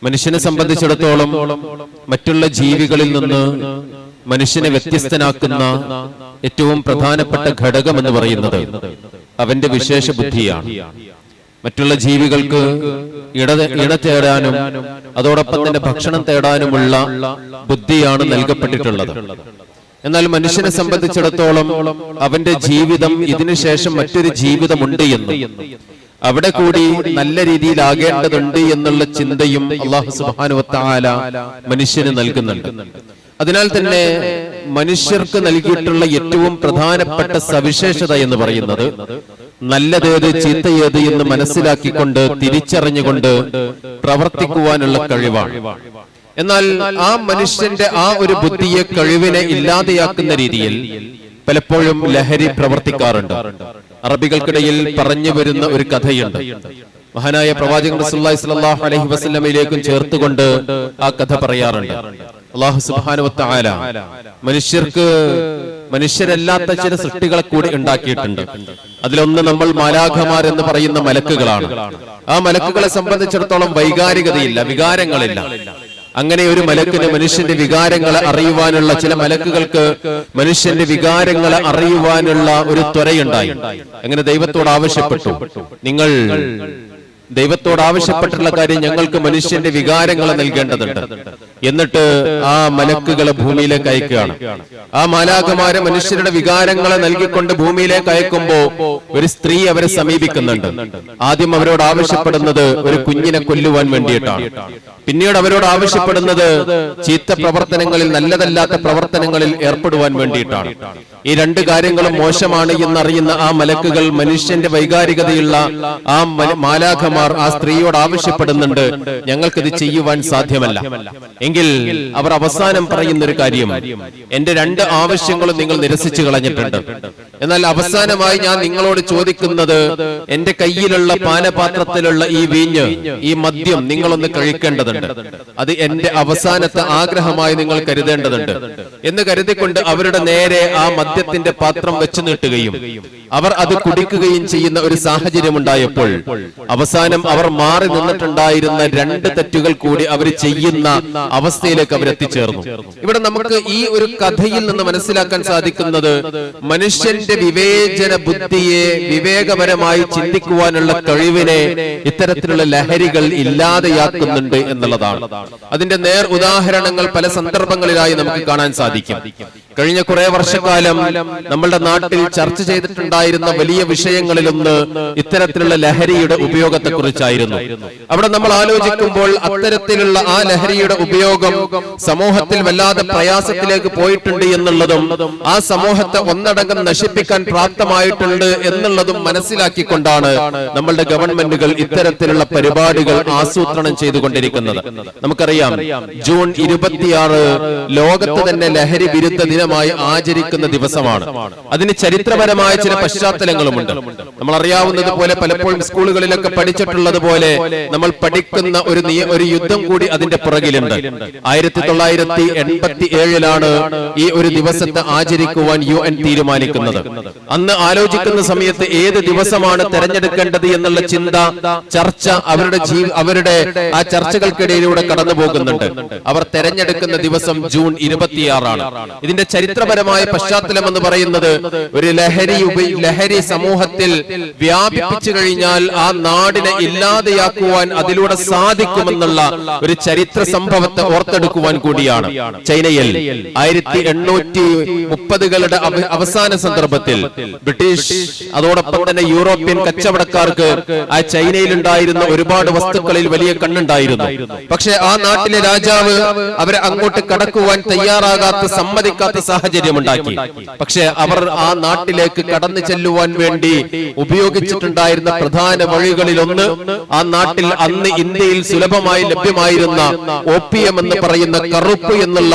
മനുഷ്യനെ സംബന്ധിച്ചിടത്തോളം മറ്റുള്ള ജീവികളിൽ നിന്ന് മനുഷ്യനെ വ്യത്യസ്തനാക്കുന്ന ഏറ്റവും പ്രധാനപ്പെട്ട ഘടകം എന്ന് പറയുന്നത് അവന്റെ വിശേഷ ബുദ്ധിയാണ്. മറ്റുള്ള ജീവികൾക്ക് ഇണ തേടാനും അതോടൊപ്പം തന്നെ ഭക്ഷണം തേടാനുമുള്ള ബുദ്ധിയാണ് നൽകപ്പെട്ടിട്ടുള്ളത്. എന്നാൽ മനുഷ്യനെ സംബന്ധിച്ചിടത്തോളം അവന്റെ ജീവിതം ഇതിനുശേഷം മറ്റൊരു ജീവിതമുണ്ട് എന്നും അവിടെ കൂടി നല്ല രീതിയിലാകേണ്ടതുണ്ട് എന്നുള്ള ചിന്തയും അല്ലാഹു സുബ്ഹാനഹു വ തആല മനുഷ്യന് നൽകുന്നുണ്ട്. അതിനാൽ തന്നെ മനുഷ്യർക്ക് നൽകിയിട്ടുള്ള ഏറ്റവും പ്രധാനപ്പെട്ട സവിശേഷത എന്ന് പറയുന്നത് നല്ലതേത് ചീത്തയേത് എന്ന് മനസ്സിലാക്കിക്കൊണ്ട് തിരിച്ചറിഞ്ഞുകൊണ്ട് പ്രവർത്തിക്കുവാനുള്ള കഴിവാണ്. എന്നാൽ ആ മനുഷ്യന്റെ ആ ഒരു ബുദ്ധിയെ, കഴിവിനെ ഇല്ലാതെയാക്കുന്ന രീതിയിൽ പലപ്പോഴും ലഹരി പ്രവർത്തിക്കാറുണ്ട്. അറബികൾക്കിടയിൽ പറഞ്ഞു വരുന്ന ഒരു കഥയുണ്ട്. മഹാനായ പ്രവാചകൻ റസൂലുള്ളാഹി സ്വല്ലല്ലാഹു അലൈഹി വസല്ലമയിലേക്കും ചേർത്തുകൊണ്ട് ആ കഥ പറയാറുണ്ട്. അല്ലാഹു സുബ്ഹാനഹു വ തആല മനുഷ്യരല്ലാത്ത ചില സൃഷ്ടികളെ കൂടി ഉണ്ടാക്കിയിട്ടുണ്ട്. അതിലൊന്ന് നമ്മൾ മാലാഖമാർ എന്ന് പറയുന്ന മലക്കുകളാണ്. ആ മലക്കുകളെ സംബന്ധിച്ചിടത്തോളം വൈകാരികതയില്ല, വികാരങ്ങളില്ല. അങ്ങനെ ഒരു മലക്കിന് മനുഷ്യന്റെ വികാരങ്ങളെ അറിയുവാനുള്ള, ചില മലക്കുകൾക്ക് മനുഷ്യന്റെ വികാരങ്ങളെ അറിയുവാനുള്ള ഒരു ത്വരയുണ്ടായി. അങ്ങനെ ദൈവത്തോട് ആവശ്യപ്പെട്ടു, നിങ്ങൾ ദൈവത്തോട് ആവശ്യപ്പെട്ടുള്ള കാര്യം ഞങ്ങൾക്ക് മനുഷ്യന്റെ വികാരങ്ങളെ നൽകേണ്ടതുണ്ട്. എന്നിട്ട് ആ മലക്കുകളെ ഭൂമിയിലേക്ക് അയക്കുകയാണ്. ആ മാലാഖമാരെ മനുഷ്യരുടെ വികാരങ്ങളെ നൽകിക്കൊണ്ട് ഭൂമിയിലേക്ക് അയക്കുമ്പോ ഒരു സ്ത്രീ അവരെ സമീപിക്കുന്നുണ്ട്. ആദ്യം അവരോട് ആവശ്യപ്പെടുന്നത് ഒരു കുഞ്ഞിനെ കൊല്ലുവാൻ വേണ്ടിയിട്ടാണ്. പിന്നീട് അവരോട് ആവശ്യപ്പെടുന്നത് ചീത്ത പ്രവർത്തനങ്ങളിൽ, നല്ലതല്ലാത്ത പ്രവർത്തനങ്ങളിൽ ഏർപ്പെടുവാൻ വേണ്ടിയിട്ടാണ്. ഈ രണ്ട് കാര്യങ്ങളും മോശമാണ് എന്നറിയുന്ന ആ മലക്കുകൾ, മനുഷ്യന്റെ വൈകാരികതയുള്ള ആ മാലാഖമാർ ആ സ്ത്രീയോട് ആവശ്യപ്പെടുന്നുണ്ട്, ഞങ്ങൾക്കിത് ചെയ്യുവാൻ സാധ്യമല്ല. എങ്കിൽ അവർ അവസാനം പറയുന്ന ഒരു കാര്യം, എന്റെ രണ്ട് ആവശ്യങ്ങളും നിങ്ങൾ നിരസിച്ചു കളഞ്ഞിട്ടുണ്ട്. എന്നാൽ അവസാനമായി ഞാൻ നിങ്ങളോട് ചോദിക്കുന്നത്, എന്റെ കയ്യിലുള്ള പാനപാത്രത്തിലുള്ള ഈ വീഞ്ഞ്, ഈ മദ്യം നിങ്ങളൊന്ന് കഴിക്കേണ്ടതുണ്ട്. അത് എന്റെ അവസാനത്തെ ആഗ്രഹമായി നിങ്ങൾ കരുതേണ്ടതുണ്ട് എന്ന് കരുതിക്കൊണ്ട് അവരുടെ നേരെ ആ മദ്യത്തിന്റെ പാത്രം വെച്ചു നീട്ടുകയും അവർ അത് കുടിക്കുകയും ചെയ്യുന്ന ഒരു സാഹചര്യം ഉണ്ടായപ്പോൾ അവസാനം അവർ മാറി നിന്നിട്ടുണ്ടായിരുന്ന രണ്ട് തെറ്റുകൾ കൂടി അവർ ചെയ്യുന്ന അവസ്ഥയിലേക്ക് അവരെത്തിച്ചേർന്നു. ഇവിടെ നമുക്ക് ഈ ഒരു കഥയിൽ നിന്ന് മനസ്സിലാക്കാൻ സാധിക്കുന്നത്, മനുഷ്യന്റെ വിവേചന ബുദ്ധിയെ, വിവേകപരമായി ചിന്തിക്കുവാനുള്ള കഴിവിനെ ഇത്തരത്തിലുള്ള ലഹരികൾ ഇല്ലാതെയാക്കുന്നുണ്ട് എന്നുള്ളതാണ്. അതിന്റെ നേർ ഉദാഹരണങ്ങൾ പല സന്ദർഭങ്ങളിലായി നമുക്ക് കാണാൻ സാധിക്കും. കഴിഞ്ഞ കുറെ വർഷക്കാലം നമ്മളുടെ നാട്ടിൽ ചർച്ച ചെയ്തിട്ടുണ്ടായിരുന്ന വലിയ വിഷയങ്ങളിലൊന്ന് ഇത്തരത്തിലുള്ള ലഹരിയുടെ ഉപയോഗത്തെ കുറിച്ചായിരുന്നു. അവിടെ നമ്മൾ ആലോചിക്കുമ്പോൾ അത്തരത്തിലുള്ള ആ ലഹരിയുടെ ഉപയോഗം സമൂഹത്തിൽ വല്ലാതെ പ്രയാസത്തിലേക്ക് പോയിട്ടുണ്ട് എന്നുള്ളതും ആ സമൂഹത്തെ ഒന്നടങ്കം നശിപ്പിക്കാൻ പ്രാപ്തമായിട്ടുണ്ട് എന്നുള്ളതും മനസ്സിലാക്കിക്കൊണ്ടാണ് നമ്മളുടെ ഗവൺമെന്റുകൾ ഇത്തരത്തിലുള്ള പരിപാടികൾ ആസൂത്രണം ചെയ്തുകൊണ്ടിരിക്കുന്നത്. നമുക്കറിയാം, ജൂൺ 26 ലോകത്ത് തന്നെ ലഹരി വിരുദ്ധ ദിനമായി ആചരിക്കുന്ന ദിവസമാണ്. അതിന് ചരിത്രപരമായ ചില പശ്ചാത്തലങ്ങളുമുണ്ട്. നമ്മൾ അറിയാവുന്നത് പോലെ, പലപ്പോഴും സ്കൂളുകളിലൊക്കെ പഠിച്ചിട്ടുള്ളത് പോലെ, നമ്മൾ പഠിക്കുന്ന ഒരു യുദ്ധം കൂടി അതിന്റെ പുറകിലുണ്ട്. 1987 ഈ ഒരു ദിവസത്തെ ആചരിക്കുവാൻ UN തീരുമാനിക്കുന്നത്. അന്ന് ആലോചിക്കുന്ന സമയത്ത് ഏത് ദിവസമാണ് തെരഞ്ഞെടുക്കേണ്ടത് എന്നുള്ള ചിന്ത, ചർച്ച അവരുടെ ആ ചർച്ചകൾക്കിടയിലൂടെ കടന്നു പോകുന്നുണ്ട്. അവർ തെരഞ്ഞെടുക്കുന്ന ദിവസം ജൂൺ 26 ഇതിന്റെ ചരിത്രപരമായ പശ്ചാത്തലം എന്ന് പറയുന്നത്, ഒരു ലഹരി സമൂഹത്തിൽ വ്യാപിപ്പിച്ചു കഴിഞ്ഞാൽ ആ നാടിനെ ഇല്ലാതെയാക്കുവാൻ അതിലൂടെ സാധിക്കുമെന്നുള്ള ഒരു ചരിത്ര സംഭവത്തെ ഓർത്തെടുക്കുവാൻ കൂടിയാണ്. ചൈനയിൽ 1830കളുടെ അവസാന സന്ദർഭത്തിൽ ബ്രിട്ടീഷ് അതോടൊപ്പം തന്നെ യൂറോപ്യൻ കച്ചവടക്കാർക്ക് ആ ചൈനയിൽ ഉണ്ടായിരുന്ന ഒരുപാട് വസ്തുക്കളിൽ വലിയ കണ്ണുണ്ടായിരുന്നു. പക്ഷെ ആ നാട്ടിലെ രാജാവ് അവരെ അങ്ങോട്ട് കടക്കുവാൻ തയ്യാറാകാത്ത, സമ്മതിക്കാത്ത സാഹചര്യം ഉണ്ടാക്കി. പക്ഷെ അവർ ആ നാട്ടിലേക്ക് കടന്നു ചെല്ലുവാൻ വേണ്ടി ഉപയോഗിച്ചിട്ടുണ്ടായിരുന്ന പ്രധാന വഴികളിലൊന്ന്, ആ നാട്ടിൽ അന്ന് ഇന്ത്യയിൽ സുലഭമായി ലഭ്യമായിരുന്ന ഓപ്പിയം എന്ന് പറയുന്ന കറുപ്പ് എന്നുള്ള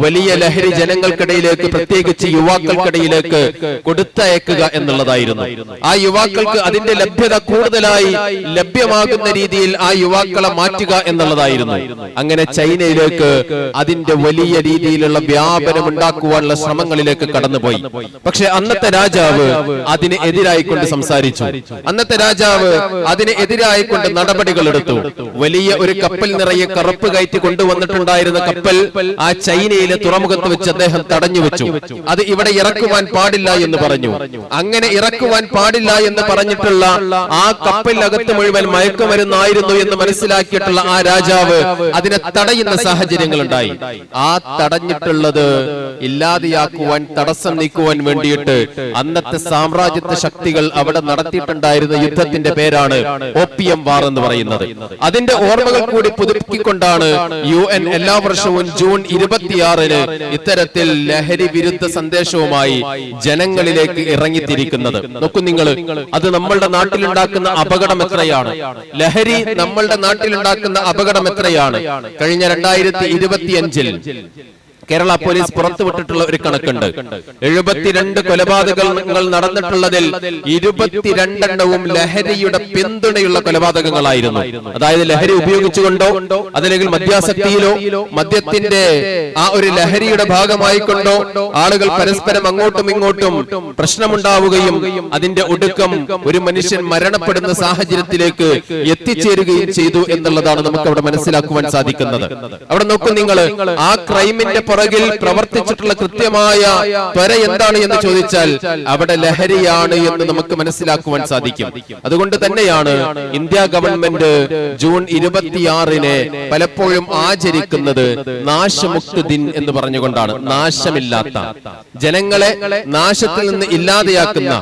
വലിയ ലഹരി ജനങ്ങൾക്കിടയിലേക്ക്, പ്രത്യേകിച്ച് യുവാക്കൾക്കിടയിലേക്ക് കൊടുത്തയക്കുക എന്നുള്ളതായിരുന്നു. ആ യുവാക്കൾക്ക് അതിന്റെ ലഭ്യത കൂടുതലായി ലഭ്യമാകുന്ന രീതിയിൽ ആ യുവാക്കളെ മാറ്റുക എന്നുള്ളതായിരുന്നു. അങ്ങനെ ചൈനയിലേക്ക് അതിന്റെ വലിയ രീതിയിലുള്ള വ്യാപനം ഉണ്ടാക്കുവാനുള്ള ശ്രമങ്ങളിലേക്ക് കടന്നു കടന്നുപോയി. പക്ഷെ അന്നത്തെ രാജാവ് അതിന് എതിരായിക്കൊണ്ട് സംസാരിച്ചു. അന്നത്തെ രാജാവ് അതിന് എതിരായിക്കൊണ്ട് നടപടികൾ എടുത്തു. വലിയ ഒരു കപ്പൽ നിറയെ കറുപ്പ് കയറ്റി കൊണ്ടുവന്നിട്ടുണ്ടായിരുന്ന കപ്പൽ ആ ചൈനയിലെ തുറമുഖത്ത് വെച്ച് അദ്ദേഹം തടഞ്ഞു വെച്ചു. അത് ഇവിടെ ഇറക്കുവാൻ പാടില്ല എന്ന് പറഞ്ഞു. അങ്ങനെ ഇറക്കുവാൻ പാടില്ല എന്ന് പറഞ്ഞിട്ടുള്ള ആ കപ്പലിനകത്ത് മുഴുവൻ മയക്കുമരുന്നായിരുന്നു എന്ന് മനസ്സിലാക്കിയിട്ടുള്ള ആ രാജാവ് അതിനെ തടയുന്ന സാഹചര്യങ്ങൾ ഉണ്ടായി. ആ തടഞ്ഞിട്ടുള്ളത് ഇല്ലാതെയാക്കുവാൻ, തടസ്സം നീക്കുവാൻ വേണ്ടിയിട്ട് അന്നത്തെ സാമ്രാജ്യത്വ ശക്തികൾ അവിടെ നടത്തിയിട്ടുണ്ടായിരുന്ന യുദ്ധത്തിന്റെ പേരാണ് ഓപ്പിയം വാർ എന്ന് പറയുന്നത്. അതിന്റെ ഓർമ്മകൾ കൂടി പുതുക്കിക്കൊണ്ടാണ് UN എല്ലാ വർഷവും ജൂൺ 26-ന് ഇത്തരത്തിൽ ലഹരി വിരുദ്ധ സന്ദേശവുമായി ജനങ്ങളിലേക്ക് ഇറങ്ങിത്തിരിക്കുന്നത്. നോക്കൂ നിങ്ങൾ, അത് നമ്മളുടെ നാട്ടിലുണ്ടാക്കുന്ന അപകടം എത്രയാണ്. ലഹരി നമ്മളുടെ നാട്ടിലുണ്ടാക്കുന്ന അപകടം എത്രയാണ്. കഴിഞ്ഞ 2025-ൽ കേരള പോലീസ് പുറത്തുവിട്ടിട്ടുള്ള ഒരു കണക്കുണ്ട്. 72 കൊലപാതകങ്ങൾ നടന്നിട്ടുള്ളതിൽ 22 ലഹരിയുടെ പിന്തുണയുള്ള കൊലപാതകങ്ങളായിരുന്നു. അതായത് ലഹരി ഉപയോഗിച്ചുകൊണ്ടോ അതല്ലെങ്കിൽ മദ്യാസക്തിയിലോ മദ്യത്തിന്റെ ആ ഒരു ലഹരിയുടെ ഭാഗമായിക്കൊണ്ടോ ആളുകൾ പരസ്പരം അങ്ങോട്ടും ഇങ്ങോട്ടും പ്രശ്നമുണ്ടാവുകയും അതിന്റെ ഒടുക്കം ഒരു മനുഷ്യൻ മരണപ്പെടുന്ന സാഹചര്യത്തിലേക്ക് എത്തിച്ചേരുകയും ചെയ്തു എന്നുള്ളതാണ് നമുക്ക് അവിടെ മനസ്സിലാക്കുവാൻ സാധിക്കുന്നത്. അവിടെ നോക്കൂ നിങ്ങൾ, ആ ക്രൈമിന്റെ പുറകിൽ പ്രവർത്തിച്ചിട്ടുള്ള കൃത്യമായ ത്വര എന്താണ് എന്ന് ചോദിച്ചാൽ അവിടെ ലഹരിയാണ് എന്ന് നമുക്ക് മനസ്സിലാക്കുവാൻ സാധിക്കും. അതുകൊണ്ട് തന്നെയാണ് ഇന്ത്യ ഗവൺമെന്റ് ജൂൺ 26-ന് പലപ്പോഴും ആചരിക്കുന്നത് നാശമുക്ത ദിൻ എന്ന് പറഞ്ഞുകൊണ്ടാണ്. നാശമില്ലാത്ത, ജനങ്ങളെ നാശത്തിൽ നിന്ന് ഇല്ലാതെയാക്കുന്ന,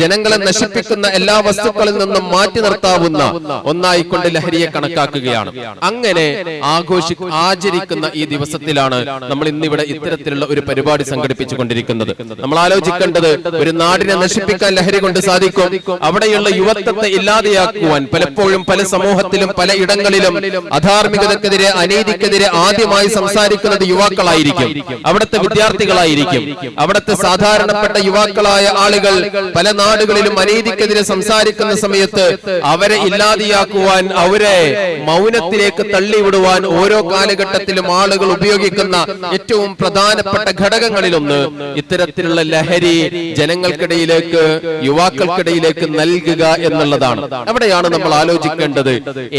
ജനങ്ങളെ നശിപ്പിക്കുന്ന എല്ലാ വസ്തുക്കളിൽ നിന്നും മാറ്റി നിർത്താവുന്ന ഒന്നായിക്കൊണ്ട് ലഹരിയെ കണക്കാക്കുകയാണ്. അങ്ങനെ ആചരിക്കുന്ന ഈ ദിവസത്തിലാണ് നമ്മൾ ഇന്നിവിടെ ഇത്തരത്തിലുള്ള ഒരു പരിപാടി സംഘടിപ്പിച്ചുകൊണ്ടിരിക്കുന്നത്. നമ്മൾ ആലോചിക്കേണ്ടത്, ഒരു നാടിനെ നശിപ്പിക്കാൻ ലഹരി കൊണ്ട് സാധിക്കും. അവിടെയുള്ള യുവത്വത്തെ ഇല്ലാതെയാക്കുവാൻ പലപ്പോഴും പല സമൂഹത്തിലും പല ഇടങ്ങളിലും അധാർമികതക്കെതിരെ, അനീതിക്കെതിരെ ആദ്യമായി സംസാരിക്കുന്നത് യുവാക്കളായിരിക്കും, അവിടുത്തെ വിദ്യാർത്ഥികളായിരിക്കും. അവിടുത്തെ സാധാരണപ്പെട്ട യുവാക്കളായ ആളുകൾ പല നാടുകളിലും അനീതിക്കെതിരെ സംസാരിക്കുന്ന സമയത്ത് അവരെ ഇല്ലാതെയാക്കുവാൻ, അവരെ മൗനത്തിലേക്ക് തള്ളിവിടുവാൻ ഓരോ കാലഘട്ടത്തിലും ആളുകൾ ഉപയോഗിക്കുന്ന ഏറ്റവും പ്രധാനപ്പെട്ട ഘടകങ്ങളിലൊന്ന് ഇത്തരത്തിലുള്ള ലഹരി ജനങ്ങൾക്കിടയിലേക്ക്, യുവാക്കൾക്കിടയിലേക്ക് നൽകുക എന്നുള്ളതാണ്. അവിടെയാണ് നമ്മൾ ആലോചിക്കേണ്ടത്,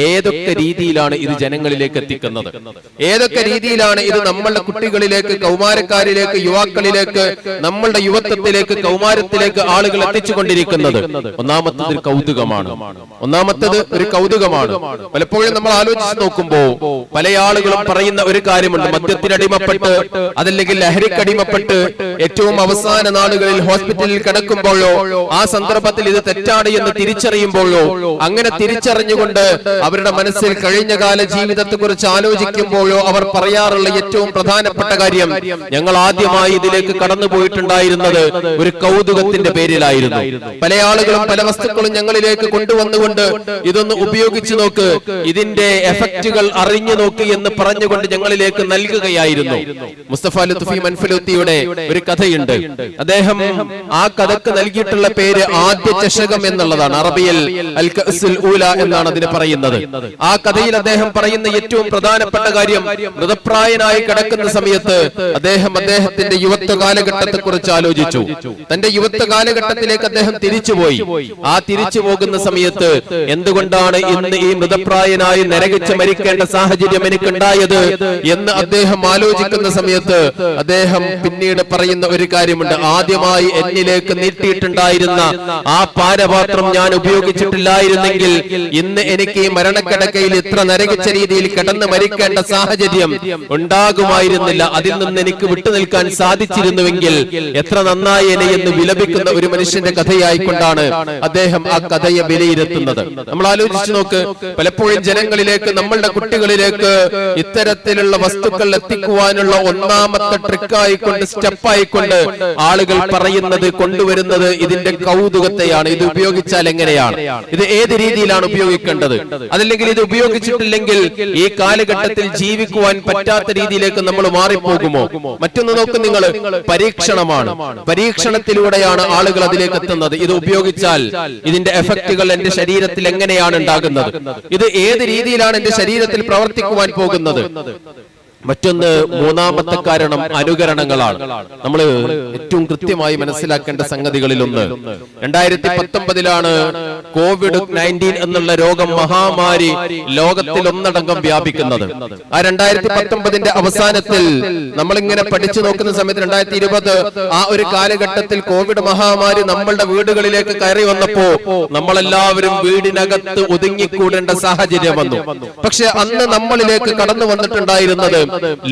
ഏതൊക്കെ രീതിയിലാണ് ഇത് ജനങ്ങളിലേക്ക് എത്തിക്കുന്നത്, ഏതൊക്കെ രീതിയിലാണ് ഇത് നമ്മളുടെ കുട്ടികളിലേക്ക്, കൗമാരക്കാരിലേക്ക്, യുവാക്കളിലേക്ക്, നമ്മളുടെ യുവത്വത്തിലേക്ക്, കൗമാരത്തിലേക്ക് ആളുകൾ എത്തിച്ചുകൊണ്ടിരിക്കുന്നത്. ഒന്നാമത്തത് ഒരു കൗതുകമാണ്. പലപ്പോഴും നമ്മൾ ആലോചിച്ച് നോക്കുമ്പോ പല ആളുകളും പറയുന്ന ഒരു കാര്യമുണ്ട്, മദ്യത്തിനടിമപ്പെട്ട് അതല്ലെങ്കിൽ ലഹരിക്കടിമപ്പെട്ട് ഏറ്റവും അവസാന നാളുകളിൽ ഹോസ്പിറ്റലിൽ കിടക്കുമ്പോഴോ ആ സന്ദർഭത്തിൽ ഇത് തെറ്റാണ് എന്ന് തിരിച്ചറിയുമ്പോഴോ, അങ്ങനെ തിരിച്ചറിഞ്ഞുകൊണ്ട് അവരുടെ മനസ്സിൽ കഴിഞ്ഞകാല ജീവിതത്തെ കുറിച്ച് ആലോചിക്കുമ്പോഴോ അവർ പറയാറുള്ള ഏറ്റവും പ്രധാനപ്പെട്ട കാര്യം, ഞങ്ങൾ ആദ്യമായി ഇതിലേക്ക് കടന്നുപോയിട്ടുണ്ടായിരുന്നത് ഒരു കൗതുകത്തിന്റെ പേരിലായിരുന്നു. പല ആളുകളും പല വസ്തുക്കളും ഞങ്ങളിലേക്ക് കൊണ്ടുവന്നുകൊണ്ട് ഇതൊന്ന് ഉപയോഗിച്ചു നോക്ക്, ഇതിന്റെ എഫക്റ്റുകൾ അറിഞ്ഞു നോക്ക് എന്ന് പറഞ്ഞുകൊണ്ട് ഞങ്ങളിലേക്ക് നൽകുകയായിരുന്നു. മുസ്തഫ ലുത്ഫി മൻഫലൂത്തിയുടെ ഒരു കഥയുണ്ട്. അദ്ദേഹം ആ കഥക്ക് നൽകിയിട്ടുള്ള പേര് ആദ്യ ചഷകം എന്നുള്ളതാണ്. അറബിയിൽ അൽ കഅസുൽ ഊല എന്നാണ് അതിന് പറയുന്നത്. ആ കഥയിൽ അദ്ദേഹം പറയുന്ന ഏറ്റവും പ്രധാനപ്പെട്ട കാര്യം, മൃതപ്രായനായി കിടക്കുന്ന സമയത്ത് അദ്ദേഹത്തിന്റെ യുവത്വ കാലഘട്ടത്തെ കുറിച്ച് ആലോചിച്ചു. തന്റെ യുവത്വ കാലഘട്ടത്തിലേക്ക് അദ്ദേഹം തിരിച്ചുപോയി. ആ തിരിച്ചു പോകുന്ന സമയത്ത് എന്തുകൊണ്ടാണ് ഇന്ന് ഈ മൃതപ്രായനായി നരകിച്ച് മരിക്കേണ്ട സാഹചര്യം എനിക്കുണ്ടായത് എന്ന് അദ്ദേഹം ആലോചിക്കുന്ന സമയത്ത് അദ്ദേഹം പിന്നീട് പറയുന്ന ഒരു കാര്യമുണ്ട്, ആദ്യമായി എന്നിലേക്ക് നീട്ടിയിട്ടുണ്ടായിരുന്ന ആ പാനപാത്രം ഞാൻ ഉപയോഗിച്ചിട്ടില്ലായിരുന്നെങ്കിൽ ഇന്ന് എനിക്ക് ഈ മരണക്കിടക്കയിൽ ഇത്ര നരകിച്ച രീതിയിൽ കിടന്ന് മരിക്കേണ്ട സാഹചര്യം ഉണ്ടാകുമായിരുന്നില്ല. അതിൽ നിന്ന് എനിക്ക് വിട്ടുനിൽക്കാൻ സാധിച്ചിരുന്നുവെങ്കിൽ എത്ര നന്നായേനെ എന്ന് വിലപിക്കുന്ന ഒരു മനുഷ്യന്റെ കഥയായിക്കൊണ്ടാണ് അദ്ദേഹം ആ കഥയെ വിലയിരുത്തുന്നത്. നമ്മൾ ആലോചിച്ചു നോക്ക്, പലപ്പോഴും ജനങ്ങളിലേക്ക്, നമ്മളുടെ കുട്ടികളിലേക്ക് ഇത്തരത്തിലുള്ള വസ്തുക്കൾ എത്തിക്കുവാനുള്ള ഒന്നാമത്തെ ട്രിക്കായിക്കൊണ്ട്, സ്റ്റെപ്പായിക്കൊണ്ട് ആളുകൾ പറയുന്നത്, കൊണ്ടുവരുന്നത് ഇതിന്റെ കൗതുകത്തെയാണ്. ഇത് ഉപയോഗിച്ചാൽ എങ്ങനെയാണ്, ഇത് ഏത് രീതിയിലാണ് ഉപയോഗിക്കേണ്ടത്, അതല്ലെങ്കിൽ ഇത് ഉപയോഗിച്ചിട്ടില്ലെങ്കിൽ ഈ കാലഘട്ടത്തിൽ ജീവിക്കുവാൻ പറ്റാത്ത രീതിയിലേക്ക് നമ്മൾ മാറിപ്പോകുമോ? മറ്റൊന്ന് നോക്ക് നിങ്ങൾ, പരീക്ഷണമാണ്. പരീക്ഷണത്തിലൂടെയാണ് ആളുകൾ അതിലേക്ക് എത്തുന്നത്. ഇത് ഉപയോഗിച്ചാൽ ഇതിന്റെ എഫക്റ്റുകൾ എന്റെ ശരീരത്തിൽ എങ്ങനെയാണ് ഉണ്ടാകുന്നത്, ഇത് ഏത് രീതിയിലാണ് എന്റെ ശരീരത്തിൽ പ്രവർത്തിക്കുവാൻ പോകുന്നത്. മറ്റൊന്ന്, മൂന്നാമത്തെ കാരണം അനുകരണങ്ങളാണ്. നമ്മൾ ഏറ്റവും കൃത്യമായി മനസ്സിലാക്കേണ്ട സംഗതികളിലൊന്ന്, 2019 COVID-19 എന്നുള്ള രോഗം, മഹാമാരി ലോകത്തിൽ ഒന്നടങ്കം വ്യാപിക്കുന്നത്. ആ 2019 അവസാനത്തിൽ നമ്മളിങ്ങനെ പഠിച്ചു നോക്കുന്ന സമയത്ത് 2020 ആ ഒരു കാലഘട്ടത്തിൽ കോവിഡ് മഹാമാരി നമ്മളുടെ വീടുകളിലേക്ക് കയറി വന്നപ്പോ നമ്മളെല്ലാവരും വീടിനകത്ത് ഒതുങ്ങിക്കൂടേണ്ട സാഹചര്യം വന്നു. പക്ഷെ അന്ന് നമ്മളിലേക്ക് കടന്നു വന്നിട്ടുണ്ടായിരുന്നത്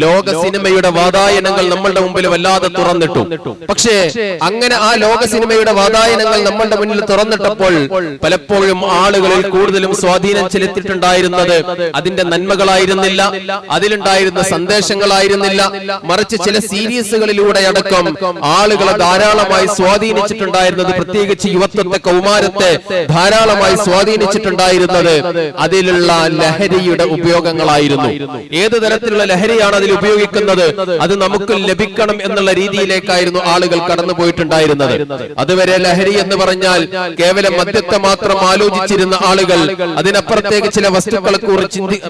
ലോക സിനിമയുടെ വാതായനങ്ങൾ നമ്മളുടെ മുമ്പിൽ വല്ലാതെ തുറന്നിട്ടു. പക്ഷേ അങ്ങനെ ആ ലോക സിനിമയുടെ വാതായനങ്ങൾ നമ്മളുടെ മുന്നിൽ തുറന്നിട്ടപ്പോൾ പലപ്പോഴും ആളുകളിൽ കൂടുതലും സ്വാധീനം ചെലുത്തിയിട്ടുണ്ടായിരുന്നത് അതിന്റെ നന്മകളായിരുന്നില്ല, അതിലുണ്ടായിരുന്ന സന്ദേശങ്ങളായിരുന്നില്ല, മറിച്ച് ചില സീരീസുകളിലൂടെ അടക്കം ആളുകളെ ധാരാളമായി സ്വാധീനിച്ചിട്ടുണ്ടായിരുന്നത്, പ്രത്യേകിച്ച് യുവത്വത്തെ, കൗമാരത്തെ ധാരാളമായി സ്വാധീനിച്ചിട്ടുണ്ടായിരുന്നത് അതിലുള്ള ലഹരിയുടെ ഉപയോഗങ്ങളായിരുന്നു. ഏത് തരത്തിലുള്ള ലഹരിയാണ് അതിൽ ഉപയോഗിക്കുന്നത്, അത് നമുക്ക് ലഭിക്കണം എന്നുള്ള രീതിയിലേക്കായിരുന്നു ആളുകൾ കടന്നുപോയിട്ടുണ്ടായിരുന്നത്. അതുവരെ ലഹരി എന്ന് പറഞ്ഞാൽ കേവലം മദ്യത്തെ മാത്രം ആലോചിച്ചിരുന്ന ആളുകൾ അതിനപ്പുറത്തേക്ക് ചില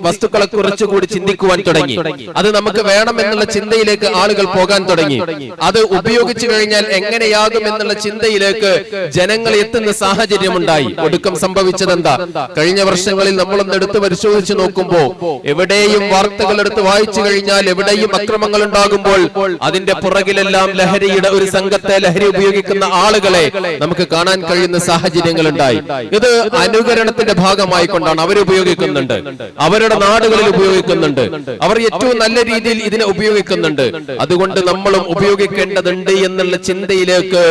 വസ്തുക്കളെ കുറിച്ച് കൂടി ചിന്തിക്കുവാൻ തുടങ്ങി. അത് നമുക്ക് വേണം എന്നുള്ള ചിന്തയിലേക്ക് ആളുകൾ പോകാൻ തുടങ്ങി. അത് ഉപയോഗിച്ചു കഴിഞ്ഞാൽ എങ്ങനെയാകും എന്നുള്ള ചിന്തയിലേക്ക് ജനങ്ങൾ എത്തുന്ന സാഹചര്യമുണ്ടായി. ഒടുക്കം സംഭവിച്ചത് എന്താ? കഴിഞ്ഞ വർഷങ്ങളിൽ നമ്മളൊന്ന് എടുത്ത് പരിശോധിച്ച് നോക്കുമ്പോൾ എവിടെയും വാർത്തകൾ എടുത്ത് വായിച്ചു കഴിഞ്ഞാൽ എവിടെയും അക്രമങ്ങൾ ഉണ്ടാകുമ്പോൾ അതിന്റെ പുറകിലെല്ലാം ലഹരിയുടെ ഒരു സംഘത്തെ, ലഹരി ഉപയോഗിക്കുന്ന ആളുകളെ നമുക്ക് കാണാൻ കഴിയുന്ന സാഹചര്യങ്ങൾ ഉണ്ടായി. ഇത് അനുകരണത്തിന്റെ ഭാഗമായി കൊണ്ടാണ് അവർ ഉപയോഗിക്കുന്നുണ്ട്, അവരുടെ നാടുകളിൽ ഉപയോഗിക്കുന്നുണ്ട്, അവർ ഏറ്റവും നല്ല രീതിയിൽ ഇതിനെ ഉപയോഗിക്കുന്നുണ്ട്. അതുകൊണ്ട് നമ്മളും ഉപയോഗിക്കേണ്ടതുണ്ട് എന്നുള്ള ചിന്തയിലേക്ക്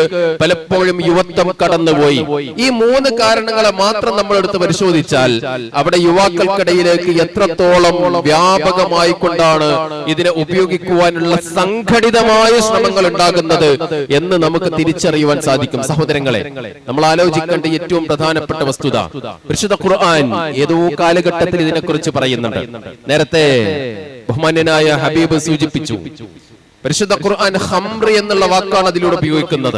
പലപ്പോഴും യുവത്വം കടന്നുപോയി. ഈ 3 കാരണങ്ങളെ മാത്രം നമ്മൾ എടുത്ത് പരിശോധിച്ചാൽ അവിടെ യുവാക്കൾക്കിടയിലേക്ക് എത്രത്തോളം വ്യാപകമായി കൊണ്ടാണ് ഇതിനെ ഉപയോഗിക്കുവാനുള്ള സംഘടിതമായ ശ്രമങ്ങൾ ഉണ്ടാകുന്നത് എന്ന് നമുക്ക് തിരിച്ചറിയുവാൻ സാധിക്കും. സഹോദരങ്ങളെ, നമ്മൾ ആലോചിക്കേണ്ട ഏറ്റവും പ്രധാനപ്പെട്ട വസ്തുത, പരിശുദ്ധ ഖുർആൻ ഏതോ കാലഘട്ടത്തിൽ ഇതിനെക്കുറിച്ച് പറയുന്നുണ്ട്. നേരത്തെ ബഹുമാന്യനായ ഹബീബ് സൂചിപ്പിച്ചു, പരിശുദ്ധ ഖുർആൻ ഖംർ എന്നുള്ള വാക്കാണ് അതിലൂടെ ഉപയോഗിക്കുന്നത്.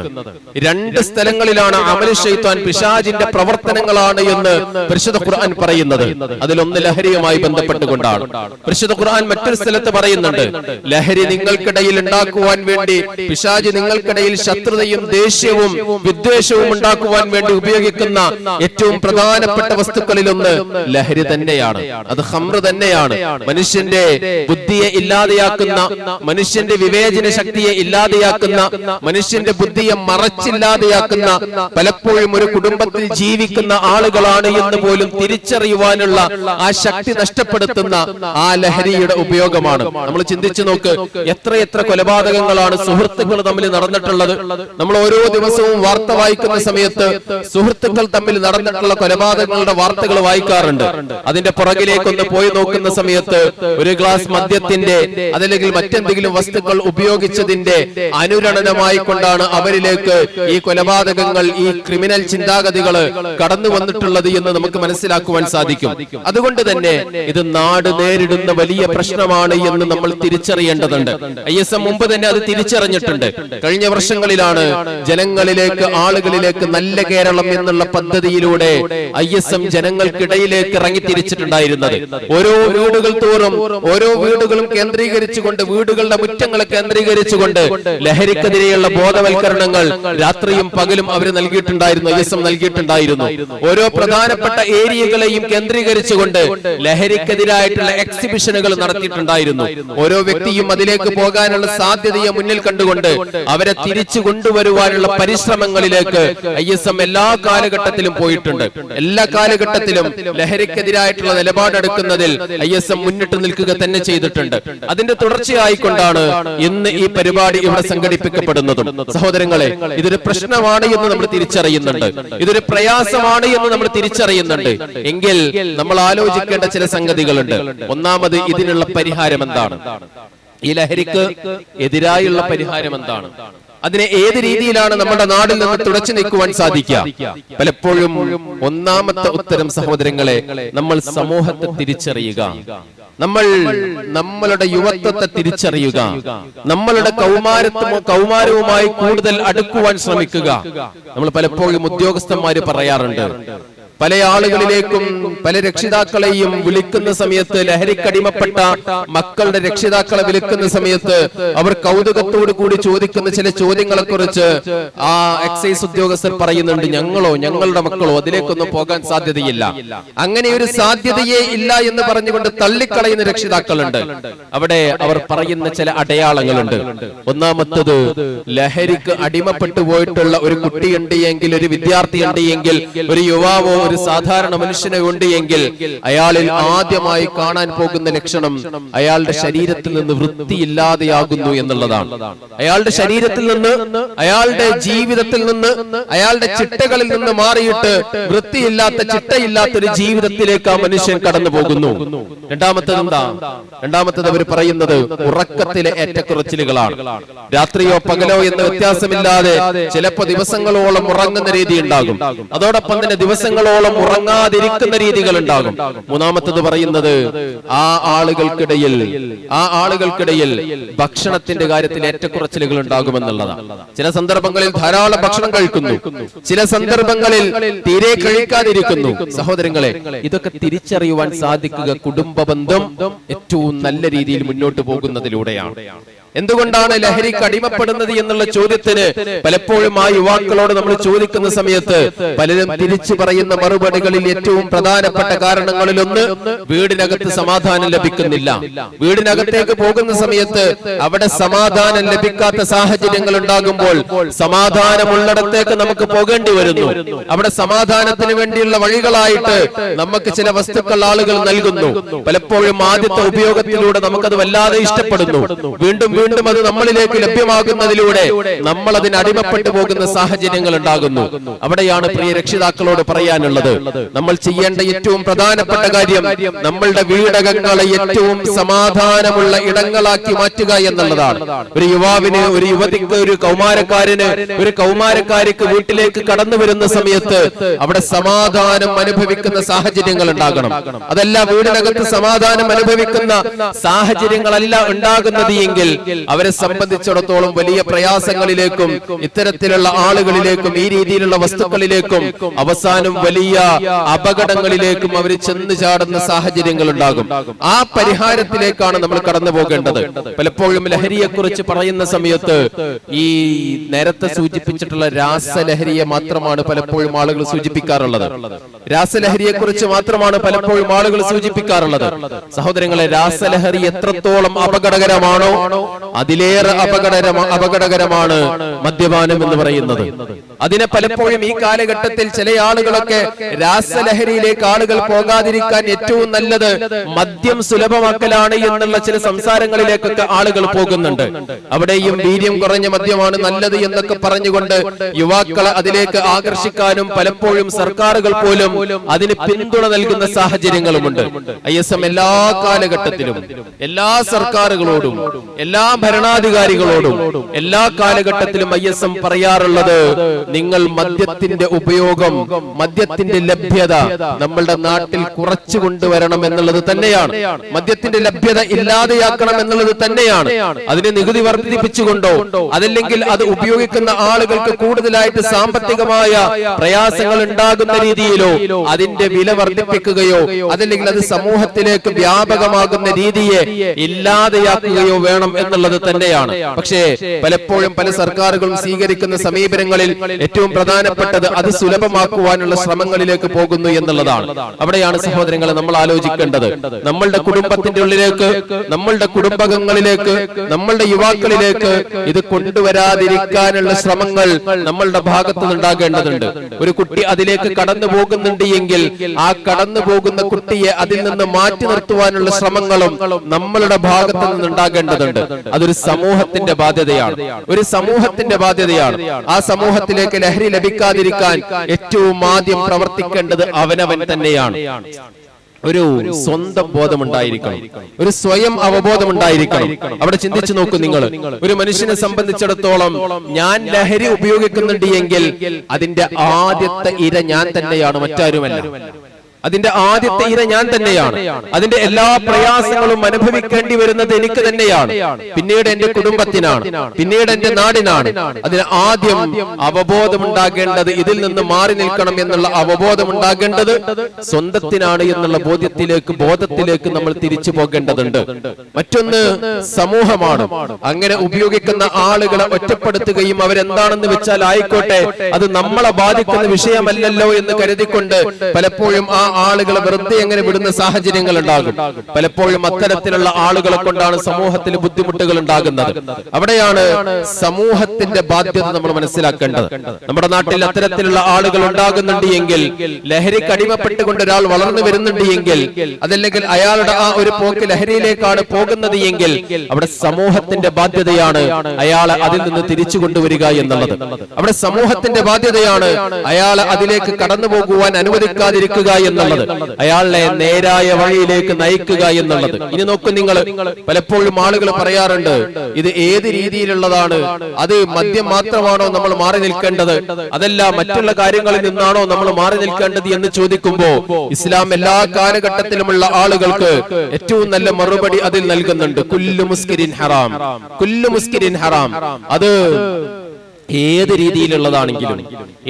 2 സ്ഥലങ്ങളിലാണ് അമലു ശൈത്താൻ, പിശാചിന്റെ പ്രവർത്തനങ്ങളാണ് എന്ന് പരിശുദ്ധ ഖുർആൻ പറയുന്നത്. അതിലൊന്ന് ലഹരിയുമായി ബന്ധപ്പെട്ടുകൊണ്ടാണ്. പരിശുദ്ധ ഖുർആൻ മറ്റൊരു സ്ഥലത്ത് പറയുന്നുണ്ട്, ലഹരി നിങ്ങൾക്കിടയിൽ ഉണ്ടാക്കുവാൻ വേണ്ടി, പിശാച് നിങ്ങൾക്കിടയിൽ ശത്രുതയും ദേഷ്യവും വിദ്വേഷവും ഉണ്ടാക്കുവാൻ വേണ്ടി ഉപയോഗിക്കുന്ന ഏറ്റവും പ്രധാനപ്പെട്ട വസ്തുക്കളിലൊന്ന് ലഹരി തന്നെയാണ്. അത് ഖംർ തന്നെയാണ്. മനുഷ്യന്റെ ബുദ്ധിയെ ഇല്ലാതെയാക്കുന്ന, മനുഷ്യന്റെ വിവേചന ശക്തിയെ ഇല്ലാതെയാക്കുന്ന, മനുഷ്യന്റെ ബുദ്ധിയെ മറച്ചില്ലാതെയാക്കുന്ന, പലപ്പോഴും ഒരു കുടുംബത്തിൽ ജീവിക്കുന്ന ആളുകളാണ് എന്ന് പോലും തിരിച്ചറിയുവാനുള്ള ആ ശക്തി നഷ്ടപ്പെടുത്തുന്ന ആ ലഹരിയുടെ ഉപയോഗമാണ്. നമ്മൾ ചിന്തിച്ചു നോക്ക്, എത്രയെത്ര കൊലപാതകങ്ങളാണ് സുഹൃത്തുക്കൾ തമ്മിൽ നടന്നിട്ടുള്ളത്. നമ്മൾ ഓരോ ദിവസവും വാർത്ത വായിക്കുന്ന സമയത്ത് സുഹൃത്തുക്കൾ തമ്മിൽ നടന്നിട്ടുള്ള കൊലപാതകങ്ങളുടെ വാർത്തകൾ വായിക്കാറുണ്ട്. അതിന്റെ പുറകിലേക്കൊന്ന് പോയി നോക്കുന്ന സമയത്ത് ഒരു ഗ്ലാസ് മദ്യത്തിന്റെ അതല്ലെങ്കിൽ മറ്റെന്തെങ്കിലും വസ്തുക്കൾ ഉപയോഗിച്ചതിന്റെ അനുരണനമായി കൊണ്ടാണ് അവരിലേക്ക് ഈ കൊലപാതകങ്ങൾ, ഈ ക്രിമിനൽ ചിന്താഗതികൾ കടന്നു വന്നിട്ടുള്ളത് എന്ന് നമുക്ക് മനസ്സിലാക്കുവാൻ സാധിക്കും. അതുകൊണ്ട് തന്നെ ഇത് നാട് നേരിടുന്ന വലിയ പ്രശ്നമാണ് എന്ന് നമ്മൾ തിരിച്ചറിയേണ്ടതുണ്ട്. ISM മുമ്പ് തന്നെ അത് തിരിച്ചറിഞ്ഞിട്ടുണ്ട്. കഴിഞ്ഞ വർഷങ്ങളിലാണ് ജനങ്ങളിലേക്ക്, ആളുകളിലേക്ക് നല്ല കേരളം എന്നുള്ള പദ്ധതിയിലൂടെ ISM ജനങ്ങൾക്കിടയിലേക്ക് ഇറങ്ങി തിരിച്ചിട്ടുണ്ടായിരുന്നത്. ഓരോ വീടുകൾ തോറും, ഓരോ വീടുകളും കേന്ദ്രീകരിച്ചുകൊണ്ട്, വീടുകളുടെ മുറ്റങ്ങളെ കേന്ദ്രീകരിച്ചുകൊണ്ട് ലഹരിക്കെതിരെയുള്ള ബോധവൽക്കരണങ്ങൾ രാത്രിയും പകലും അവർ നൽകിയിട്ടുണ്ടായിരുന്നു, ISM നൽകിയിട്ടുണ്ടായിരുന്നു. ഓരോ പ്രധാനപ്പെട്ട ഏരിയകളെയും കേന്ദ്രീകരിച്ചുകൊണ്ട് ലഹരിക്കെതിരായിട്ടുള്ള എക്സിബിഷനുകൾ നടത്തിയിട്ടുണ്ടായിരുന്നു. ഓരോ വ്യക്തിയും അതിലേക്ക് പോകാനുള്ള സാധ്യതയെ മുന്നിൽ കണ്ടുകൊണ്ട് അവരെ തിരിച്ചു കൊണ്ടുവരുവാനുള്ള പരിശ്രമങ്ങളിലേക്ക് ISM എല്ലാ കാലഘട്ടത്തിലും പോയിട്ടുണ്ട്. എല്ലാ കാലഘട്ടത്തിലും ലഹരിക്കെതിരായിട്ടുള്ള നിലപാടെടുക്കുന്നതിൽ ISM മുന്നിട്ട് നിൽക്കുക തന്നെ ചെയ്തിട്ടുണ്ട്. അതിന്റെ തുടർച്ചയായിക്കൊണ്ടാണ് ഇന്ന് ഈ പരിപാടി ഇവിടെ സംഘടിപ്പിക്കപ്പെടുന്നതും. സഹോദരങ്ങളെ, ഇതൊരു പ്രശ്നമാണ് എന്ന് നമ്മൾ തിരിച്ചറിയുന്നുണ്ട്, ഇതൊരു പ്രയാസമാണ് എന്ന് നമ്മൾ തിരിച്ചറിയുന്നുണ്ട്. എങ്കിൽ നമ്മൾ ആലോചിക്കേണ്ട ചില സംഗതികളുണ്ട്. ഒന്നാമത്, ഇതിനുള്ള പരിഹാരം എന്താണ്? ഈ ലഹരിക്ക് എതിരായുള്ള പരിഹാരം എന്താണ്? അതിനെ ഏത് രീതിയിലാണ് നമ്മുടെ നാടിൽ നിന്ന് തുടച്ചു നീക്കുവാൻ സാധിക്കുക? പലപ്പോഴും ഒന്നാമത്തെ ഉത്തരം, സഹോദരങ്ങളെ, നമ്മൾ സമൂഹത്തെ തിരിച്ചറിയുക, നമ്മൾ നമ്മളുടെ യുവത്വത്തെ തിരിച്ചറിയുക, നമ്മളുടെ കൗമാരവുമായി കൂടുതൽ അടുക്കുവാൻ ശ്രമിക്കുക. നമ്മൾ പലപ്പോഴും ഉദ്യോഗസ്ഥന്മാര് പറയാറുണ്ട്, പല ആളുകളിലേക്കും പല രക്ഷിതാക്കളെയും വിളിക്കുന്ന സമയത്ത്, ലഹരിക്കടിമപ്പെട്ട മക്കളുടെ രക്ഷിതാക്കളെ വിളിക്കുന്ന സമയത്ത് അവർ കൗതുകത്തോടു കൂടി ചോദിക്കുന്ന ചില ചോദ്യങ്ങളെ കുറിച്ച് ആ എക്സൈസ് ഉദ്യോഗസ്ഥർ പറയുന്നുണ്ട്, ഞങ്ങളുടെ മക്കളോ അതിലേക്കൊന്നും പോകാൻ സാധ്യതയില്ല. അങ്ങനെ ഒരു സാധ്യതയേ ഇല്ല എന്ന് പറഞ്ഞുകൊണ്ട് തള്ളിക്കളയുന്ന രക്ഷിതാക്കളുണ്ട്. അവിടെ അവർ പറയുന്ന ചില അടയാളങ്ങളുണ്ട്. ഒന്നാമത്തത്, ലഹരിക്ക് അടിമപ്പെട്ടു പോയിട്ടുള്ള ഒരു കുട്ടിയുണ്ട് എങ്കിൽ, ഒരു വിദ്യാർത്ഥി ഉണ്ട് എങ്കിൽ, ഒരു യുവാവോ ഒരു സാധാരണ മനുഷ്യനെ ഉണ്ട് എങ്കിൽ അയാളിൽ ആദ്യമായി കാണാൻ പോകുന്ന ലക്ഷണം അയാളുടെ ശരീരത്തിൽ നിന്ന് വൃത്തിയില്ലാതെയാകുന്നു എന്നുള്ളതാണ്. അയാളുടെ ശരീരത്തിൽ നിന്ന്, അയാളുടെ ജീവിതത്തിൽ നിന്ന്, അയാളുടെ ചിട്ടകളിൽ നിന്ന് മാറിയിട്ട് വൃത്തിയില്ലാത്ത, ചിട്ടയില്ലാത്ത ഒരു ജീവിതത്തിലേക്ക് ആ മനുഷ്യൻ കടന്നു പോകുന്നു. രണ്ടാമത്തത് എന്താ? രണ്ടാമത്തത് അവർ പറയുന്നത് ഉറക്കത്തിലെ ഏറ്റക്കുറച്ചിലുകളാണ്. രാത്രിയോ പകലോ എന്ന വ്യത്യാസമില്ലാതെ ചിലപ്പോ ദിവസങ്ങളോളം ഉറങ്ങുന്ന രീതി ഉണ്ടാകും. അതോടൊപ്പം തന്നെ ദിവസങ്ങളോളം ഉറങ്ങാതിരിക്കുന്ന രീതികൾ ഉണ്ടാകും. മൂന്നാമത്തത് പറയുന്നത് ആ ആളുകൾക്കിടയിൽ ഭക്ഷണത്തിന്റെ കാര്യത്തിൽ ഏറ്റക്കുറച്ചിലുകൾ ഉണ്ടാകുമെന്നുള്ളതാണ്. ചില സന്ദർഭങ്ങളിൽ ധാരാളം ഭക്ഷണം കഴിക്കുന്നു, ചില സന്ദർഭങ്ങളിൽ തീരെ കഴിക്കാതിരിക്കുന്നു. സഹോദരങ്ങളെ, ഇതൊക്കെ തിരിച്ചറിയുവാൻ സാധിക്കുക കുടുംബ ബന്ധം ഏറ്റവും നല്ല രീതിയിൽ മുന്നോട്ട് പോകുന്നതിലൂടെയാണ്. എന്തുകൊണ്ടാണ് ലഹരിക്ക് അടിമപ്പെടുന്നത് എന്നുള്ള ചോദ്യത്തിന് പലപ്പോഴും ആ യുവാക്കളോട് നമ്മൾ ചോദിക്കുന്ന സമയത്ത് പലരും തിരിച്ചു പറയുന്ന മറുപടികളിൽ ഏറ്റവും പ്രധാനപ്പെട്ട കാരണങ്ങളിലൊന്ന്, വീടിനകത്ത് സമാധാനം ലഭിക്കുന്നില്ല. വീടിനകത്തേക്ക് പോകുന്ന സമയത്ത് അവിടെ സമാധാനം ലഭിക്കാത്ത സാഹചര്യങ്ങൾ ഉണ്ടാകുമ്പോൾ സമാധാനമുള്ളിടത്തേക്ക് നമുക്ക് പോകേണ്ടി വരുന്നു. അവിടെ സമാധാനത്തിന് വേണ്ടിയുള്ള വഴികളായിട്ട് നമുക്ക് ചില വസ്തുക്കൾ ആളുകൾ നൽകുന്നു. പലപ്പോഴും ആദ്യത്തെ ഉപയോഗത്തിലൂടെ നമുക്കത് വല്ലാതെ ഇഷ്ടപ്പെടുന്നു. വീണ്ടും വീണ്ടും അത് നമ്മളിലേക്ക് ലഭ്യമാകുന്നതിലൂടെ നമ്മൾ അതിന് അടിമപ്പെട്ടു പോകുന്ന സാഹചര്യങ്ങൾ ഉണ്ടാകുന്നു. അവിടെയാണ് പ്രിയ രക്ഷിതാക്കളോട് പറയാനുള്ളത്, നമ്മൾ ചെയ്യേണ്ട ഏറ്റവും പ്രധാനപ്പെട്ട കാര്യം നമ്മളുടെ വീടകങ്ങളെ ഏറ്റവും സമാധാനമുള്ള ഇടങ്ങളാക്കി മാറ്റുക എന്നുള്ളതാണ്. ഒരു യുവാവിന്, ഒരു യുവതിക്ക്, ഒരു കൗമാരക്കാരന്, ഒരു കൗമാരക്കാരിക്ക് വീട്ടിലേക്ക് കടന്നു വരുന്ന സമയത്ത് അവിടെ സമാധാനം അനുഭവിക്കുന്ന സാഹചര്യങ്ങൾ ഉണ്ടാകണം. അതല്ല, വീടിനകത്ത് സമാധാനം അനുഭവിക്കുന്ന സാഹചര്യങ്ങളല്ല ഉണ്ടാകുന്നത് എങ്കിൽ അവരെ സംബന്ധിച്ചിടത്തോളം വലിയ പ്രയാസങ്ങളിലേക്കും ഇത്തരത്തിലുള്ള ആളുകളിലേക്കും ഈ രീതിയിലുള്ള വസ്തുക്കളിലേക്കും അവസാനം വലിയ അപകടങ്ങളിലേക്കും അവർ ചെന്ന് ചാടുന്ന സാഹചര്യങ്ങൾ ഉണ്ടാകും. ആ പരിഹാരത്തിലേക്കാണ് നമ്മൾ കടന്നു പോകേണ്ടത്. പലപ്പോഴും ലഹരിയെ കുറിച്ച് പറയുന്ന സമയത്ത് ഈ നേരത്തെ സൂചിപ്പിച്ചിട്ടുള്ള രാസലഹരിയെ മാത്രമാണ് പലപ്പോഴും ആളുകൾ സൂചിപ്പിക്കാറുള്ളത്. രാസലഹരിയെ കുറിച്ച് മാത്രമാണ് പലപ്പോഴും ആളുകൾ സൂചിപ്പിക്കാറുള്ളത്. സഹോദരങ്ങളെ, രാസലഹരി എത്രത്തോളം അപകടകരമാണോ അതിലേറെ അപകടകരമാണ് മദ്യപാനം എന്ന് പറയുന്നത്. അതിനെ പലപ്പോഴും ഈ കാലഘട്ടത്തിൽ ചില ആളുകളൊക്കെ രാസലഹരിയിലേക്ക് ആളുകൾ പോകാതിരിക്കാൻ ഏറ്റവും നല്ലത് മദ്യം സുലഭമാക്കലാണ് എന്നുള്ള ചില സംസാരങ്ങളിലേക്കൊക്കെ ആളുകൾ പോകുന്നുണ്ട്. അവിടെയും വീര്യം കുറഞ്ഞ മദ്യമാണ് നല്ലത് എന്നൊക്കെ പറഞ്ഞുകൊണ്ട് യുവാക്കളെ അതിലേക്ക് ആകർഷിക്കാനും പലപ്പോഴും സർക്കാരുകൾ പോലും അതിന് പിന്തുണ നൽകുന്ന സാഹചര്യങ്ങളുമുണ്ട്. ISM എല്ലാ കാലഘട്ടത്തിലും എല്ലാ സർക്കാരുകളോടും എല്ലാ ഭരണാധികാരികളോടും എല്ലാ കാലഘട്ടത്തിലും ISM പറയാറുള്ളത്, നിങ്ങൾ മദ്യത്തിന്റെ ഉപയോഗം, മദ്യത്തിന്റെ ലഭ്യത നമ്മളുടെ നാട്ടിൽ കുറച്ചു കൊണ്ടുവരണം എന്നുള്ളത് തന്നെയാണ്. മദ്യത്തിന്റെ ലഭ്യത ഇല്ലാതെയാക്കണം എന്നുള്ളത് തന്നെയാണ്. അതിനെ നികുതി വർദ്ധിപ്പിച്ചുകൊണ്ടോ അതല്ലെങ്കിൽ അത് ഉപയോഗിക്കുന്ന ആളുകൾക്ക് കൂടുതലായിട്ട് സാമ്പത്തികമായ പ്രയാസങ്ങൾ ഉണ്ടാകുന്ന രീതിയിലോ അതിന്റെ വില വർദ്ധിപ്പിക്കുകയോ അതല്ലെങ്കിൽ അത് സമൂഹത്തിലേക്ക് വ്യാപകമാകുന്ന രീതിയെ ഇല്ലാതെയാക്കുകയോ വേണം എന്നുള്ളത് തന്നെയാണ്. പക്ഷേ പലപ്പോഴും പല സർക്കാരുകളും സ്വീകരിക്കുന്ന സമീപനങ്ങളിൽ ഏറ്റവും പ്രധാനപ്പെട്ടത് അത് സുലഭമാക്കുവാനുള്ള ശ്രമങ്ങളിലേക്ക് പോകുന്നു എന്നുള്ളതാണ്. അവിടെയാണ് സഹോദരങ്ങളെ നമ്മൾ ആലോചിക്കേണ്ടത്. നമ്മളുടെ കുടുംബത്തിന്റെ ഉള്ളിലേക്ക്, നമ്മളുടെ കുടുംബങ്ങളിലേക്ക്, നമ്മളുടെ യുവാക്കളിലേക്ക് ഇത് കൊണ്ടുവരാതിരിക്കാനുള്ള ശ്രമങ്ങൾ നമ്മളുടെ ഭാഗത്ത് നിന്നുണ്ടാകേണ്ടതുണ്ട്. ഒരു കുട്ടി അതിലേക്ക് കടന്നു പോകുന്നുണ്ട് എങ്കിൽ ആ കടന്നു പോകുന്ന കുട്ടിയെ അതിൽ നിന്ന് മാറ്റി നിർത്തുവാനുള്ള ശ്രമങ്ങളും നമ്മളുടെ ഭാഗത്ത് നിന്നുണ്ടാകേണ്ടതുണ്ട്. അതൊരു സമൂഹത്തിന്റെ ബാധ്യതയാണ്, ഒരു സമൂഹത്തിന്റെ ബാധ്യതയാണ്. ആ സമൂഹത്തിലേക്ക് ലഹരി ലഭിക്കാതിരിക്കാൻ ഏറ്റവും ആദ്യം പ്രവർത്തിക്കേണ്ടത് അവനവൻ തന്നെയാണ്. ഒരു സ്വന്തം ബോധമുണ്ടായിരിക്കണം, ഒരു സ്വയം അവബോധമുണ്ടായിരിക്കണം. അവിടെ ചിന്തിച്ചു നോക്കൂ നിങ്ങൾ, ഒരു മനുഷ്യനെ സംബന്ധിച്ചിടത്തോളം ഞാൻ ലഹരി ഉപയോഗിക്കുന്നുണ്ട് എങ്കിൽ അതിന്റെ ആദ്യത്തെ ഇര ഞാൻ തന്നെയാണ്, മറ്റാരുമല്ല. അതിന്റെ ആദ്യത്തെ ഇര ഞാൻ തന്നെയാണ്. അതിന്റെ എല്ലാ പ്രയാസങ്ങളും അനുഭവിക്കേണ്ടി വരുന്നത് എനിക്ക് തന്നെയാണ്. പിന്നീട് എന്റെ കുടുംബത്തിനാണ്, പിന്നീട് എന്റെ നാടിനാണ്. അതിന് ആദ്യം അവബോധമുണ്ടാകേണ്ടത്, ഇതിൽ നിന്ന് മാറി നിൽക്കണം എന്നുള്ള അവബോധമുണ്ടാകേണ്ടത് സ്വന്തത്തിനാണ് എന്നുള്ള ബോധത്തിലേക്ക് നമ്മൾ തിരിച്ചു പോകേണ്ടതുണ്ട്. മറ്റൊന്ന് സമൂഹമാണ്. അങ്ങനെ ഉപയോഗിക്കുന്ന ആളുകളെ ഒറ്റപ്പെടുത്തുകയും അവരെന്താണെന്ന് വെച്ചാൽ ആയിക്കോട്ടെ, അത് നമ്മളെ ബാധിക്കുന്ന വിഷയമല്ലല്ലോ എന്ന് കരുതിക്കൊണ്ട് പലപ്പോഴും ആ ആളുകളെ വെറുതെ എങ്ങനെ വിടുന്ന സാഹചര്യങ്ങൾ ഉണ്ടാകും. പലപ്പോഴും അത്തരത്തിലുള്ള ആളുകളെ കൊണ്ടാണ് സമൂഹത്തിൽ ബുദ്ധിമുട്ടുകൾ ഉണ്ടാകുന്നത്. അവിടെയാണ് സമൂഹത്തിന്റെ ബാധ്യത നമ്മൾ മനസ്സിലാക്കേണ്ടത്. നമ്മുടെ നാട്ടിൽ അത്തരത്തിലുള്ള ആളുകൾ ഉണ്ടാകുന്നുണ്ട് എങ്കിൽ, ലഹരിക്ക് അടിമപ്പെട്ടുകൊണ്ട് ഒരാൾ വളർന്നു വരുന്നുണ്ട് എങ്കിൽ, അതല്ലെങ്കിൽ അയാളുടെ ആ ഒരു പോക്ക് ലഹരിയിലേക്കാണ് പോകുന്നത് എങ്കിൽ, അവിടെ സമൂഹത്തിന്റെ ബാധ്യതയാണ് അയാളെ അതിൽ നിന്ന് തിരിച്ചു കൊണ്ടുവരിക എന്നുള്ളത്. അവിടെ സമൂഹത്തിന്റെ ബാധ്യതയാണ് അയാളെ അതിലേക്ക് കടന്നു പോകുവാൻ അനുവദിക്കാതിരിക്കുക എന്നുള്ളത്, അയാളെ നേരായ വഴിയിലേക്ക് നയിക്കുക എന്നുള്ളത്. ഇനി നോക്കൂ നിങ്ങൾ, പലപ്പോഴും ആളുകൾ പറയാറുണ്ട്, ഇത് ഏത് രീതിയിലുള്ളതാണ്, അത് മദ്യം മാത്രമാണോ നമ്മൾ മാറി നിൽക്കേണ്ടത്, അതല്ല മറ്റുള്ള കാര്യങ്ങളിൽ നിന്നാണോ നമ്മൾ മാറി നിൽക്കേണ്ടത് എന്ന് ചോദിക്കുമ്പോ ഇസ്ലാം എല്ലാ കാലഘട്ടത്തിലുമുള്ള ആളുകൾക്ക് ഏറ്റവും നല്ല മറുപടി അതിൽ നൽകുന്നുണ്ട്. കുല്ലു മുസ്കിരിൻ ഹറാം, കുല്ലു മുസ്കിരിൻ ഹറാം. അത് ഏത് രീതിയിലുള്ളതാണെങ്കിലും,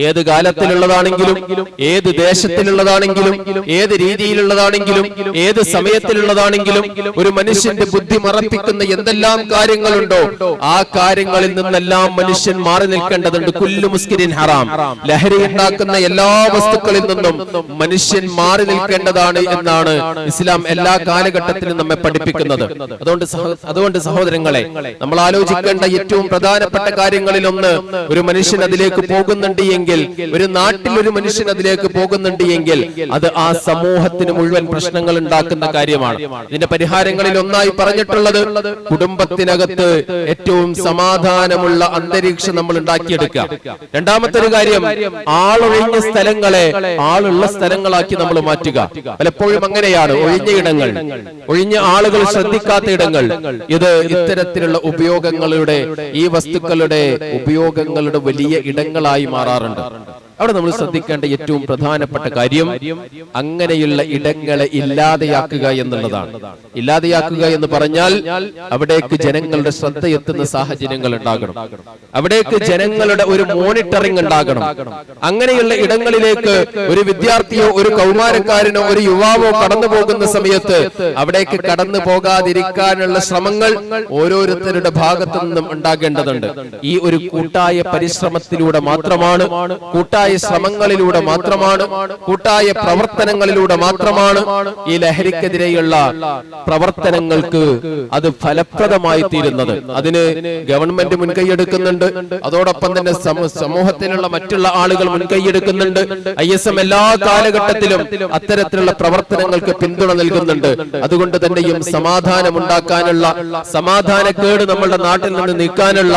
ഏത് കാലത്തിലുള്ളതാണെങ്കിലും, ഏത് ദേശത്തിലുള്ളതാണെങ്കിലും, ഏത് രീതിയിലുള്ളതാണെങ്കിലും, ഏത് സമയത്തിലുള്ളതാണെങ്കിലും, ഒരു മനുഷ്യന്റെ ബുദ്ധി മറപ്പിക്കുന്ന എന്തെല്ലാം കാര്യങ്ങളുണ്ടോ ആ കാര്യങ്ങളിൽ നിന്നെല്ലാം മനുഷ്യൻ മാറി നിൽക്കേണ്ടതുണ്ട്. കുല്ലു മുസ്കിരിൻ ഹറാം. ലഹരി ഉണ്ടാക്കുന്ന എല്ലാ വസ്തുക്കളിൽ നിന്നും മനുഷ്യൻ മാറി നിൽക്കേണ്ടതാണ് എന്നാണ് ഇസ്ലാം എല്ലാ കാലഘട്ടത്തിലും നമ്മെ പഠിപ്പിക്കുന്നത്. അതുകൊണ്ട് സഹോദരങ്ങളെ, നമ്മൾ ആലോചിക്കേണ്ട ഏറ്റവും പ്രധാനപ്പെട്ട കാര്യങ്ങളിലൊന്ന്, ഒരു മനുഷ്യൻ അതിലേക്ക് പോകുന്നുണ്ട് എങ്കിൽ, ഒരു നാട്ടിൽ ഒരു മനുഷ്യൻ അതിലേക്ക് പോകുന്നുണ്ട് എങ്കിൽ, അത് ആ സമൂഹത്തിന് മുഴുവൻ പ്രശ്നങ്ങൾ ഉണ്ടാക്കുന്ന കാര്യമാണ്. ഇതിന്റെ പരിഹാരങ്ങളിൽ ഒന്നായി പറഞ്ഞിട്ടുള്ളത്, കുടുംബത്തിനകത്ത് ഏറ്റവും സമാധാനമുള്ള അന്തരീക്ഷം നമ്മൾ ഉണ്ടാക്കിയെടുക്കുക. രണ്ടാമത്തെ ഒരു കാര്യം, ആളൊഴിഞ്ഞ സ്ഥലങ്ങളെ ആളുള്ള സ്ഥലങ്ങളാക്കി നമ്മൾ മാറ്റുക. പലപ്പോഴും അങ്ങനെയാണ്, ഒഴിഞ്ഞ ഇടങ്ങൾ, ഒഴിഞ്ഞ ആളുകൾ ശ്രദ്ധിക്കാത്ത ഇടങ്ങൾ, ഇത് ഇത്തരത്തിലുള്ള ഉപയോഗങ്ങളുടെ, ഈ വസ്തുക്കളുടെ ഉപയോഗങ്ങളുടെ വലിയ ഇടങ്ങളായി മാറാറുണ്ട്. അവിടെ നമ്മൾ ശ്രദ്ധിക്കേണ്ട ഏറ്റവും പ്രധാനപ്പെട്ട കാര്യം, അങ്ങനെയുള്ള ഇടങ്ങളെ ഇല്ലാതെയാക്കുക എന്നുള്ളതാണ്. ഇല്ലാതെയാക്കുക എന്ന് പറഞ്ഞാൽ അവിടേക്ക് ജനങ്ങളുടെ ശ്രദ്ധ എത്തുന്ന സാഹചര്യങ്ങൾ ഉണ്ടാകണം, അവിടേക്ക് ജനങ്ങളുടെ ഒരു മോണിറ്ററിംഗ് ഉണ്ടാകണം. അങ്ങനെയുള്ള ഇടങ്ങളിലേക്ക് ഒരു വിദ്യാർത്ഥിയോ ഒരു കൗമാരക്കാരനോ ഒരു യുവാവോ കടന്നു പോകുന്ന സമയത്ത് അവിടേക്ക് കടന്നു പോകാതിരിക്കാനുള്ള ശ്രമങ്ങൾ ഓരോരുത്തരുടെ ഭാഗത്തു നിന്നും ഉണ്ടാകേണ്ടതുണ്ട്. ഈ ഒരു കൂട്ടായ പരിശ്രമത്തിലൂടെ മാത്രമാണ്, കൂട്ടായ ശ്രമങ്ങളിലൂടെ മാത്രമാണ്, കൂട്ടായ പ്രവർത്തനങ്ങളിലൂടെ മാത്രമാണ് ഈ ലഹരിക്കെതിരെയുള്ള പ്രവർത്തനങ്ങൾക്ക് അത് ഫലപ്രദമായി തീരുന്നത്. അതിന് ഗവൺമെന്റ് മുൻകൈയെടുക്കുന്നുണ്ട്, അതോടൊപ്പം തന്നെ സമൂഹത്തിലുള്ള മറ്റുള്ള ആളുകൾ മുൻകൈയെടുക്കുന്നുണ്ട്. ISM എല്ലാ കാലഘട്ടത്തിലും അത്തരത്തിലുള്ള പ്രവർത്തനങ്ങൾക്ക് പിന്തുണ നൽകുന്നുണ്ട്. അതുകൊണ്ട് തന്നെയും സമാധാനമുണ്ടാക്കാനുള്ള, സമാധാനക്കേട് നമ്മളുടെ നാട്ടിൽ നിന്ന് നീക്കാനുള്ള,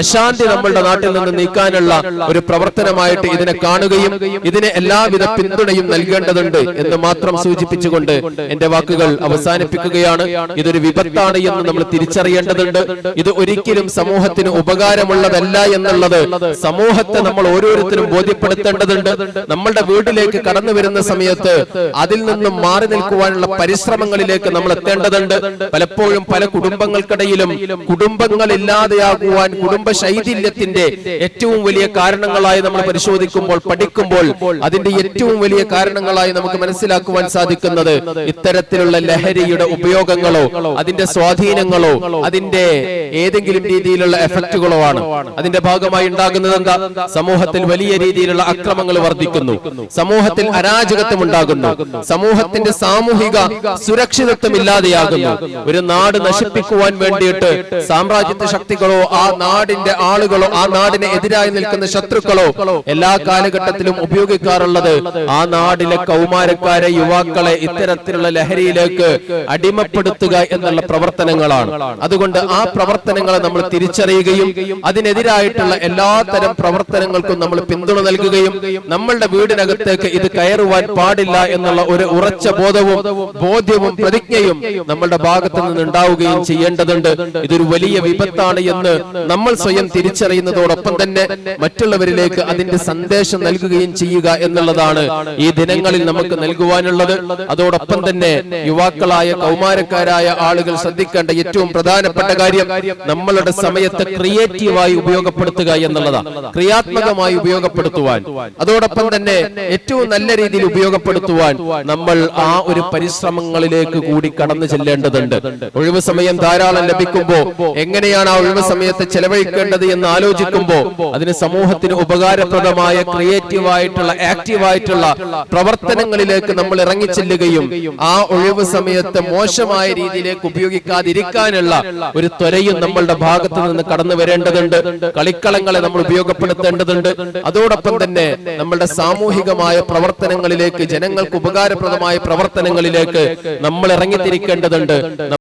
അശാന്തി നമ്മളുടെ നാട്ടിൽ നിന്ന് നീക്കാനുള്ള ഒരു പ്രവർത്തനമായിട്ട് ഇതിനെ കാണുകയും ഇതിന് എല്ലാവിധ പിന്തുണയും നൽകേണ്ടതുണ്ട് എന്ന് മാത്രം സൂചിപ്പിച്ചുകൊണ്ട് എന്റെ വാക്കുകൾ അവസാനിപ്പിക്കുകയാണ്. ഇതൊരു വിപത്താണ് എന്ന് നമ്മൾ തിരിച്ചറിയേണ്ടതുണ്ട്. ഇത് ഒരിക്കലും സമൂഹത്തിന് ഉപകാരമുള്ളതല്ല എന്നുള്ളത് സമൂഹത്തെ നമ്മൾ ഓരോരുത്തരും ബോധ്യപ്പെടുത്തേണ്ടതുണ്ട്. നമ്മളുടെ വീട്ടിലേക്ക് കടന്നു വരുന്ന സമയത്ത് അതിൽ നിന്നും മാറി നിൽക്കുവാനുള്ള പരിശ്രമങ്ങളിലേക്ക് നമ്മൾ എത്തേണ്ടതുണ്ട്. പലപ്പോഴും പല കുടുംബങ്ങൾക്കിടയിലും കുടുംബങ്ങൾ ഇല്ലാതെയാകുവാൻ കുടുംബ ശൈഥില്യത്തിന്റെ ഏറ്റവും വലിയ കാരണങ്ങളായി നമ്മൾ പരിശോധിക്കുമ്പോൾ, പഠിക്കുമ്പോൾ അതിന്റെ ഏറ്റവും വലിയ കാരണങ്ങളായി നമുക്ക് മനസ്സിലാക്കുവാൻ സാധിക്കുന്നത് ഇത്തരത്തിലുള്ള ലഹരിയുടെ ഉപയോഗങ്ങളോ അതിന്റെ സ്വാധീനങ്ങളോ അതിന്റെ ഏതെങ്കിലും രീതിയിലുള്ള എഫക്റ്റുകളോ ആണ്. അതിന്റെ ഭാഗമായി ഉണ്ടാകുന്നത് എന്താ? സമൂഹത്തിൽ വലിയ രീതിയിലുള്ള അക്രമങ്ങൾ വർദ്ധിക്കുന്നു, സമൂഹത്തിൽ അരാജകത്വം ഉണ്ടാകുന്നു, സമൂഹത്തിന്റെ സാമൂഹിക സുരക്ഷിതത്വം ഇല്ലാതെയാകുന്നു. ഒരു നാട് നശിപ്പിക്കുവാൻ വേണ്ടിയിട്ട് സാമ്രാജ്യത്വ ശക്തികളോ ആ നാടിന്റെ ആളുകളോ ആ നാടിന് എതിരായി നിൽക്കുന്ന ശത്രുക്കളോ എല്ലാ കാലഘട്ടത്തിലും ഉപയോഗിക്കാറുള്ളത് ആ നാടിലെ കൗമാരക്കാരെ, യുവാക്കളെ ഇത്തരത്തിലുള്ള ലഹരിയിലേക്ക് അടിമപ്പെടുത്തുക എന്നുള്ള പ്രവർത്തനങ്ങളാണ്. അതുകൊണ്ട് ആ പ്രവർത്തനങ്ങളെ നമ്മൾ തിരിച്ചറിയുകയും അതിനെതിരായിട്ടുള്ള എല്ലാത്തരം പ്രവർത്തനങ്ങൾക്കും നമ്മൾ പിന്തുണ നൽകുകയും നമ്മളുടെ വീടിനകത്തേക്ക് ഇത് കയറുവാൻ പാടില്ല എന്നുള്ള ഒരു ഉറച്ച ബോധ്യവും പ്രതിജ്ഞയും നമ്മളുടെ ഭാഗത്തു നിന്നുണ്ടാവുകയും ചെയ്യേണ്ടതുണ്ട്. ഇതൊരു വലിയ വിപത്താണ് എന്ന് നമ്മൾ സ്വയം തിരിച്ചറിയുന്നതോടൊപ്പം തന്നെ മറ്റുള്ളവരിലേക്ക് അതിന്റെ സന്ദേശം നിർദ്ദേശം നൽകുകയും ചെയ്യുക എന്നുള്ളതാണ് ഈ ദിനങ്ങളിൽ നമുക്ക് നൽകുവാനുള്ളത്. അതോടൊപ്പം തന്നെ യുവാക്കളായ കൗമാരക്കാരായ ആളുകൾ ശ്രദ്ധിക്കേണ്ട ഏറ്റവും പ്രധാനപ്പെട്ട കാര്യം നമ്മളുടെ സമയത്തെ ക്രിയേറ്റീവായി ഉപയോഗപ്പെടുത്തുക എന്നുള്ളതാണ്. ക്രിയാത്മകമായി ഉപയോഗപ്പെടുത്തുവാൻ, അതോടൊപ്പം തന്നെ ഏറ്റവും നല്ല രീതിയിൽ ഉപയോഗപ്പെടുത്തുവാൻ നമ്മൾ ആ ഒരു പരിശ്രമങ്ങളിലേക്ക് കൂടി കടന്നു ചെല്ലേണ്ടതുണ്ട്. ഒഴിവ് സമയം ധാരാളം ലഭിക്കുമ്പോൾ എങ്ങനെയാണ് ആ ഒഴിവ് സമയത്ത് ചെലവഴിക്കേണ്ടത് എന്ന് ആലോചിക്കുമ്പോൾ അതിന് സമൂഹത്തിന് ഉപകാരപ്രദമായ ക്രിയേറ്റീവായിട്ടുള്ള ആക്റ്റീവായിട്ടുള്ള പ്രവർത്തനങ്ങളിലേക്ക് നമ്മൾ ഇറങ്ങിച്ചെല്ലുകയും ആ ഒഴിവ് സമയത്ത് മോശമായ രീതിയിലേക്ക് ഉപയോഗിക്കാതിരിക്കാനുള്ള ഒരു ത്വരയും നമ്മളുടെ ഭാഗത്ത് നിന്ന് കടന്നു വരേണ്ടതുണ്ട്. കളിക്കളങ്ങളെ നമ്മൾ ഉപയോഗപ്പെടുത്തേണ്ടതുണ്ട്. അതോടൊപ്പം തന്നെ നമ്മളുടെ സാമൂഹികമായ പ്രവർത്തനങ്ങളിലേക്ക്, ജനങ്ങൾക്ക് ഉപകാരപ്രദമായ പ്രവർത്തനങ്ങളിലേക്ക് നമ്മൾ ഇറങ്ങിത്തിരിക്കേണ്ടതുണ്ട്.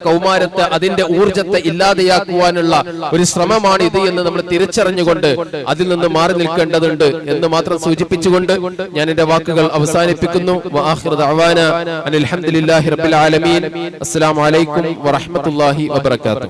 കൗമാരത്തെ അതിന്റെ ഊർജത്തെ ഇല്ലാതെയാക്കുവാനുള്ള ഒരു ശ്രമമാണ് ഇത് എന്ന് നമ്മൾ തിരിച്ചറിഞ്ഞുകൊണ്ട് അതിൽ നിന്ന് മാറി നിൽക്കേണ്ടതുണ്ട് എന്ന് മാത്രം സൂചിപ്പിച്ചുകൊണ്ട് ഞാൻ എന്റെ വാക്കുകൾ അവസാനിപ്പിക്കുന്നു. അൽഹംദുലില്ലാഹി റബ്ബിൽ ആലമീൻ. അസ്സലാമു അലൈക്കും വറഹ്മത്തുള്ളാഹി വബറകാതുഹു.